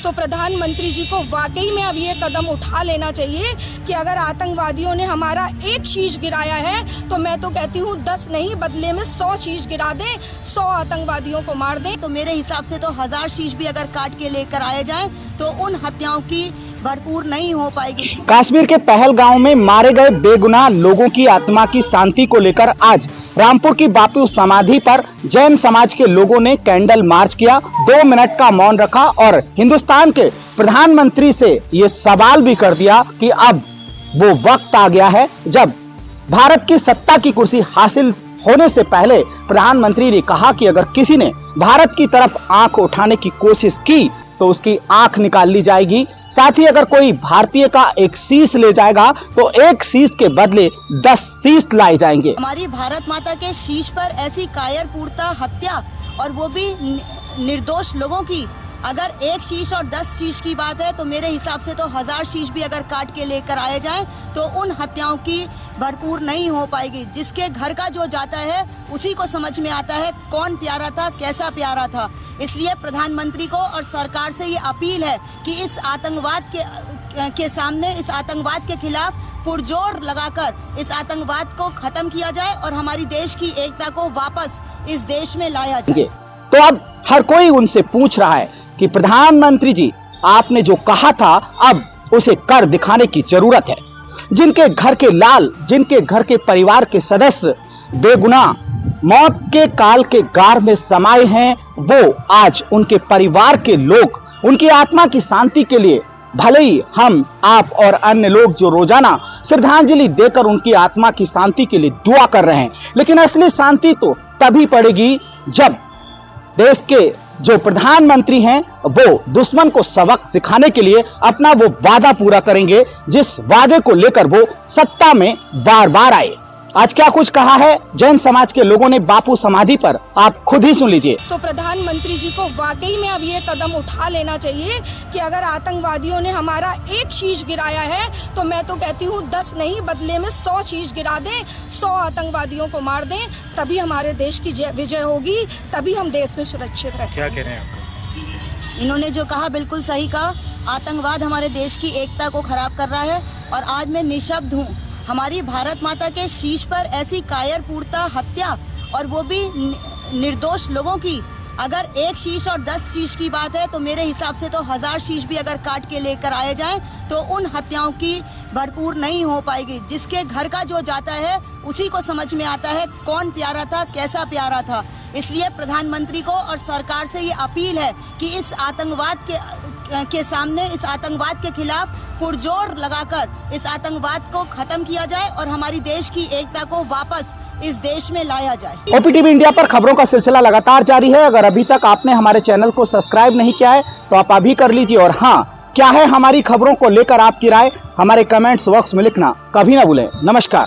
तो प्रधानमंत्री जी को वाकई में अब ये कदम उठा लेना चाहिए कि अगर आतंकवादियों ने हमारा एक शीश गिराया है तो मैं तो कहती हूँ 10 नहीं, बदले में 100 शीश गिरा दें, 100 आतंकवादियों को मार दें। तो मेरे हिसाब से तो 1000 शीश भी अगर काट के लेकर आए जाएं तो उन हत्याओं की भरपूर नहीं हो पाएगी। कश्मीर के पहलगांव में मारे गए बेगुनाह लोगों की आत्मा की शांति को लेकर आज रामपुर की बापू समाधि पर जैन समाज के लोगों ने कैंडल मार्च किया, 2 मिनट का मौन रखा और हिंदुस्तान के प्रधानमंत्री से ये सवाल भी कर दिया कि अब वो वक्त आ गया है जब भारत की सत्ता की कुर्सी हासिल होने से पहले प्रधानमंत्री ने कहा कि अगर किसी ने भारत की तरफ आंख उठाने की कोशिश की तो उसकी आंख निकाल ली जाएगी। साथ ही अगर कोई भारतीय का एक शीश ले जाएगा तो एक शीश के बदले 10 शीश लाए जाएंगे। हमारी भारत माता के शीश पर ऐसी कायरपूर्ता हत्या और वो भी निर्दोष लोगों की, अगर एक शीश और 10 शीश की बात है तो मेरे हिसाब से तो 1000 शीश भी अगर काट के लेकर आए जाएं तो उन हत्याओं की भरपूर नहीं हो पाएगी। जिसके घर का जो जाता है उसी को समझ में आता है कौन प्यारा था, कैसा प्यारा था। इसलिए प्रधानमंत्री को और सरकार से ये अपील है कि इस आतंकवाद के सामने, इस आतंकवाद के खिलाफ पुरजोर लगाकर इस आतंकवाद को खत्म किया जाए और हमारी देश की एकता को वापस इस देश में लाया जाए। तो अब हर कोई उनसे पूछ रहा है कि प्रधानमंत्री जी, आपने जो कहा था अब उसे कर दिखाने की जरूरत है। जिनके घर के लाल, जिनके घर के परिवार के सदस्य बेगुनाह मौत के काल के गार में समाये हैं, वो आज उनके परिवार के लोग उनकी आत्मा की शांति के लिए, भले ही हम, आप और अन्य लोग जो रोजाना श्रद्धांजलि देकर उनकी आत्मा की शांति के लिए दुआ कर रहे हैं, लेकिन असली शांति तो तभी पड़ेगी जब देश के जो प्रधानमंत्री हैं वो दुश्मन को सबक सिखाने के लिए अपना वो वादा पूरा करेंगे जिस वादे को लेकर वो सत्ता में बार बार आए। आज क्या कुछ कहा है जैन समाज के लोगों ने बापू समाधि पर, आप खुद ही सुन लीजिए। तो प्रधानमंत्री जी को वाकई में अब ये कदम उठा लेना चाहिए कि अगर आतंकवादियों ने हमारा एक शीश गिराया है तो मैं तो कहती हूँ 10 नहीं, बदले में 100 शीश गिरा दें, 100 आतंकवादियों को मार दें, तभी हमारे देश की विजय होगी, तभी हम देश में सुरक्षित रहें। क्या कह रहे हैं आपका? इन्होंने जो कहा बिल्कुल सही कहा। आतंकवाद हमारे देश की एकता को खराब कर रहा है और आज मैं निशब्द हूँ। हमारी भारत माता के शीश पर ऐसी कायरपूर्ता हत्या और वो भी निर्दोष लोगों की, अगर एक शीश और 10 शीश की बात है तो मेरे हिसाब से तो 1000 शीश भी अगर काट के लेकर आए जाएं तो उन हत्याओं की भरपूर नहीं हो पाएगी। जिसके घर का जो जाता है उसी को समझ में आता है कौन प्यारा था, कैसा प्यारा था। इसलिए प्रधानमंत्री को और सरकार से ये अपील है कि इस आतंकवाद के सामने, इस आतंकवाद के खिलाफ पुरजोर लगाकर इस आतंकवाद को खत्म किया जाए और हमारी देश की एकता को वापस इस देश में लाया जाए। ओपीटीवी इंडिया पर खबरों का सिलसिला लगातार जारी है। अगर अभी तक आपने हमारे चैनल को सब्सक्राइब नहीं किया है तो आप अभी कर लीजिए। और हाँ, क्या है हमारी खबरों को लेकर आपकी राय हमारे कमेंट्स बॉक्स में लिखना कभी ना भूलें। नमस्कार।